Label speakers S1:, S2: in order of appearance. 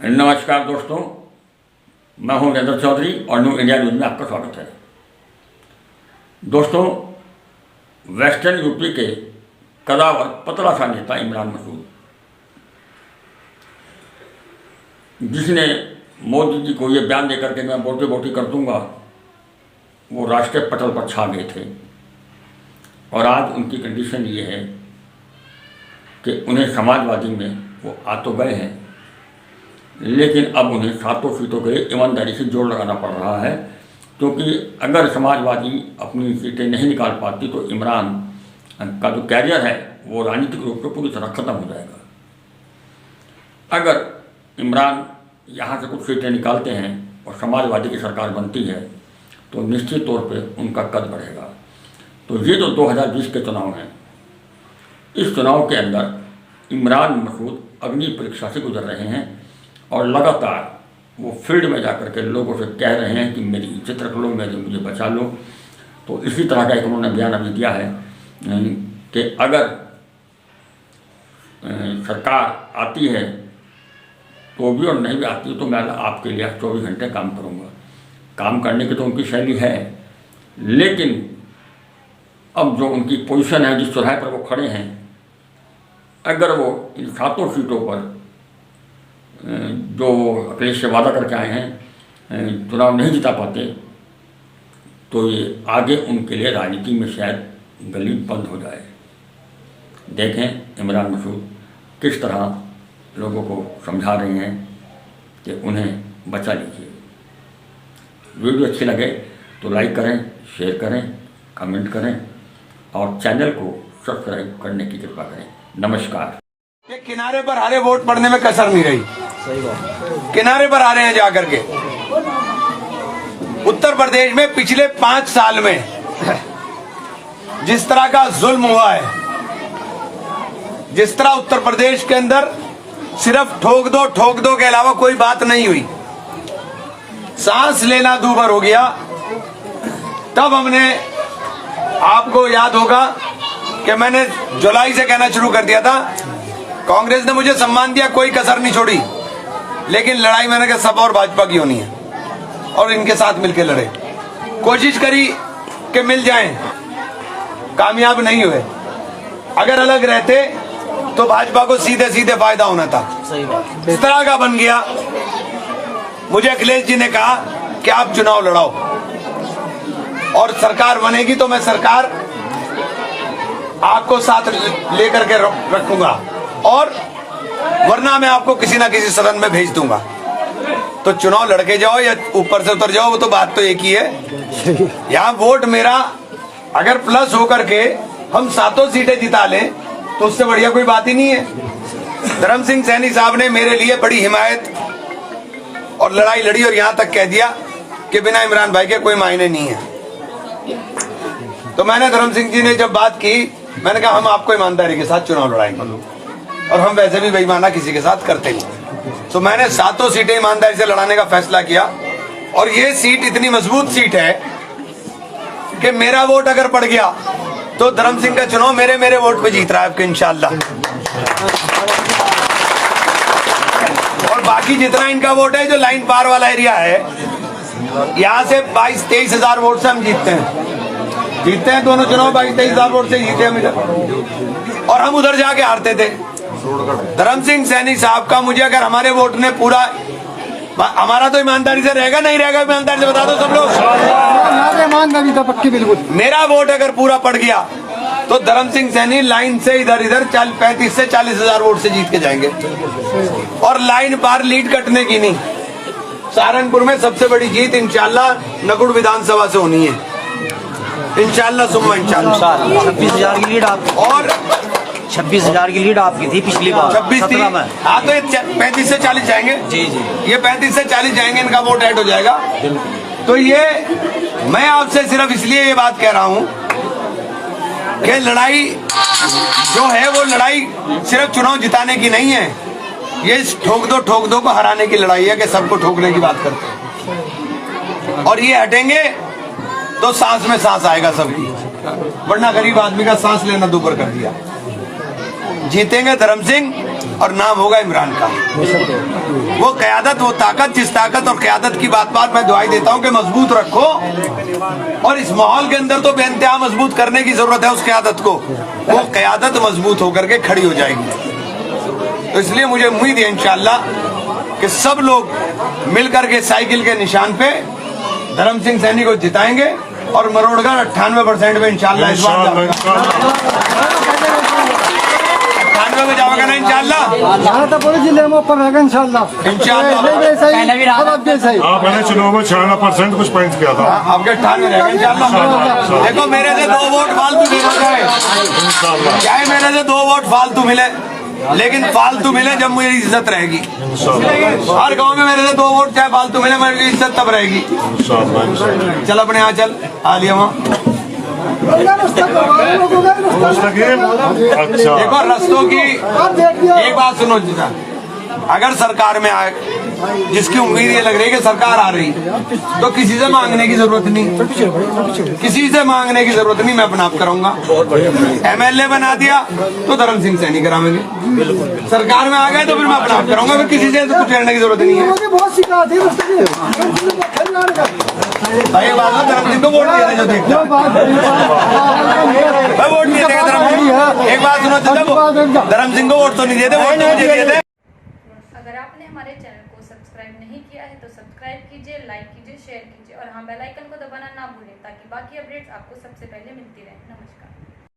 S1: नमस्कार दोस्तों, मैं हूं नरेंद्र चौधरी और न्यू इंडिया न्यूज़ में आपका स्वागत है। दोस्तों, वेस्टर्न यूपी के कदावर पतला सा नेता इमरान मसूद, जिसने मोदी जी को ये बयान देकर के मैं बोटी बोटी कर दूंगा, वो राष्ट्रीय पटल पर छा गए थे। और आज उनकी कंडीशन ये है कि उन्हें समाजवादी में वो आ तो गए हैं, लेकिन अब उन्हें 7 सीटों के लिए ईमानदारी से जोड़ लगाना पड़ रहा है, क्योंकि अगर समाजवादी अपनी सीटें नहीं निकाल पाती तो इमरान का जो कैरियर है वो राजनीतिक रूप से पूरी तरह खत्म हो जाएगा। अगर इमरान यहाँ से कुछ सीटें निकालते हैं और समाजवादी की सरकार बनती है तो निश्चित तौर पे उनका कद बढ़ेगा। तो ये जो 2020 के चुनाव हैं, इस चुनाव के अंदर इमरान मसूद अग्नि परीक्षा से गुजर रहे हैं और लगातार वो फील्ड में जाकर के लोगों से कह रहे हैं कि मेरी इज्जत रख लो, मुझे बचा लो। तो इसी तरह का एक उन्होंने बयान अभी दिया है कि अगर सरकार आती है तो भी और नहीं भी आती तो मैं आपके लिए 24 घंटे काम करूँगा। काम करने की तो उनकी शैली है, लेकिन अब जो उनकी पोजीशन है, जिस चौराहे पर वो खड़े हैं, अगर वो इन 7 सीटों पर जो अखिलेश से वादा करके आए हैं चुनाव नहीं जिता पाते तो ये आगे उनके लिए राजनीति में शायद गली बंद हो जाए। देखें इमरान मसूद किस तरह लोगों को समझा रहे हैं कि उन्हें बचा लीजिए। वीडियो अच्छी लगे तो लाइक करें, शेयर करें, कमेंट करें और चैनल को सब्सक्राइब करने की कृपा करें। नमस्कार।
S2: ये किनारे पर हारे वोट पड़ने में कसर नहीं रही। सही बात, किनारे पर आ रहे हैं जाकर के। उत्तर प्रदेश में पिछले 5 साल में जिस तरह का जुल्म हुआ है, जिस तरह उत्तर प्रदेश के अंदर सिर्फ ठोक दो के अलावा कोई बात नहीं हुई, सांस लेना दूभर हो गया। तब हमने, आपको याद होगा कि मैंने जुलाई से कहना शुरू कर दिया था, कांग्रेस ने मुझे सम्मान दिया, कोई कसर नहीं छोड़ी, लेकिन लड़ाई मैंने कहा सब और भाजपा की होनी है और इनके साथ मिलकर लड़े। कोशिश करी कि मिल जाएं, कामयाब नहीं हुए। अगर अलग रहते तो भाजपा को सीधे सीधे फायदा होना था। सही बात, इस तरह का बन गया। मुझे अखिलेश जी ने कहा कि आप चुनाव लड़ाओ और सरकार बनेगी तो मैं सरकार आपको साथ लेकर के रखूंगा और वरना मैं आपको किसी ना किसी सदन में भेज दूंगा। तो चुनाव लड़के जाओ या ऊपर से उतर जाओ, वो तो बात तो एक ही है। यहाँ वोट मेरा अगर प्लस होकर के हम 7 सीटें जिता लें तो उससे बढ़िया कोई बात ही नहीं है। धर्म सिंह सैनी साहब ने मेरे लिए बड़ी हिमायत और लड़ाई लड़ी और यहाँ तक कह दिया कि बिना इमरान भाई के कोई मायने नहीं है। तो मैंने धर्म सिंह जी ने जब बात की, मैंने कहा हम आपको ईमानदारी के साथ चुनाव लड़ाएंगे और हम वैसे भी बेईमाना किसी के साथ करते नहीं। तो मैंने 7 सीटें ईमानदारी से लड़ाने का फैसला किया और ये सीट इतनी मजबूत सीट है कि मेरा वोट अगर पड़ गया तो धर्म सिंह का चुनाव मेरे वोट पे जीत रहा है आपके इंशाल्लाह। और बाकी जितना इनका वोट है, जो लाइन पार वाला एरिया है, यहाँ से 22-23 हजार वोट से हम जीतते हैं दोनों चुनाव। 22-23 हजार वोट से जीते हम इधर और हम उधर जाके हारते थे। धर्म सिंह सैनी साहब का, मुझे अगर हमारे वोट ने पूरा, हमारा तो ईमानदारी से रहेगा, नहीं रहेगा ईमानदारी से बता दो सब लोग। ईमानदारी तो पक्की, बिल्कुल। मेरा वोट अगर पूरा पड़ गया तो धर्म सिंह सैनी लाइन से इधर 35 से 40 हजार वोट से जीत के जाएंगे और लाइन पार लीड कटने की नहीं। सहारनपुर में सबसे बड़ी जीत इंशाल्लाह नकुड़ विधानसभा से होनी है, इंशाल्लाह सुम्मा इंशाल्लाह।
S3: 26,000 की लीड आप, और 26,000 की लीड आपकी थी पिछली बार
S2: 26 में। हाँ, तो 35 से 40 जाएंगे। जी, ये 35 से 40 जाएंगे, इनका वोट ऐड हो जाएगा। तो ये मैं आपसे सिर्फ इसलिए ये बात कह रहा हूँ कि लड़ाई जो है वो लड़ाई सिर्फ चुनाव जिताने की नहीं है, ये ठोक दो को हराने की लड़ाई है कि सबको ठोकने की बात करते हैं। और ये हटेंगे तो सांस में सांस आएगा सबकी। वरना गरीब आदमी का सांस लेना दूभर कर दिया। जीतेंगे धर्म सिंह और नाम होगा इमरान का। वो क़यादत, वो ताकत, जिस ताकत और क़यादत की बात मैं दुआई देता हूं कि मजबूत रखो, और इस माहौल के अंदर तो बेइंतहा मजबूत करने की जरूरत है उस क़यादत को। वो क़यादत मजबूत होकर के खड़ी हो जाएगी। तो इसलिए मुझे उम्मीद है इंशाअल्लाह कि सब लोग मिलकर के साइकिल के निशान पे धर्म सिंह सैनी को जिताएंगे और मरोड़गढ़ 98% में इंशाअल्लाह इस बार 98 में जाओगे ना इंशाअल्लाह।
S4: यहाँ तो पूरे जिले में ऊपर रहेगा इंशाअल्लाह।
S5: आप मैंने चुनाव में 96% कुछ पॉइंट किया था।
S2: आपके 98 रहेगा इंशाअल्लाह। देखो मेरे से 2 वोट फालतू मिल जाए, चाहे मेरे से 2 वोट फालतू मिले, लेकिन फालतू मिले जब मेरी इज्जत रहेगी। हर गांव में मेरे से 2 वोट चाहे फालतू मिले, मेरी इज्जत तब रहेगी। चल अपने यहाँ चल, आ लिया वहाँ।
S5: अच्छा,
S2: देखो रस्तों की एक बात सुनो जीजा, अगर सरकार में आए, जिसकी उम्मीद ये लग रही है कि सरकार आ रही, तो किसी से मांगने की जरूरत नहीं, किसी से मांगने की जरूरत नहीं, मैं अपना आप कराऊंगा। MLA बना दिया तो धर्म सिंह सैनी कराएंगे, सरकार में आ गए तो फिर मैं अपना आप कराऊंगा, फिर किसी से कुछ करने की जरूरत नहीं है। भाई बात है, धर्म सिंह को वोट दिया जो देखता मैं वोट नहीं देगा धर्म सिंह। एक बात सुनो जीजा, धर्म सिंह को वोट तो नहीं देते, वोट तो मुझे दिए थे।
S6: अगर आपने हमारे चैनल को सब्सक्राइब नहीं किया है तो सब्सक्राइब कीजिए, लाइक कीजिए, शेयर कीजिए और हाँ बेल आइकन को दबाना ना भूलें ताकि बाकी अपडेट्स आपको सबसे पहले मिलती रहे। नमस्कार।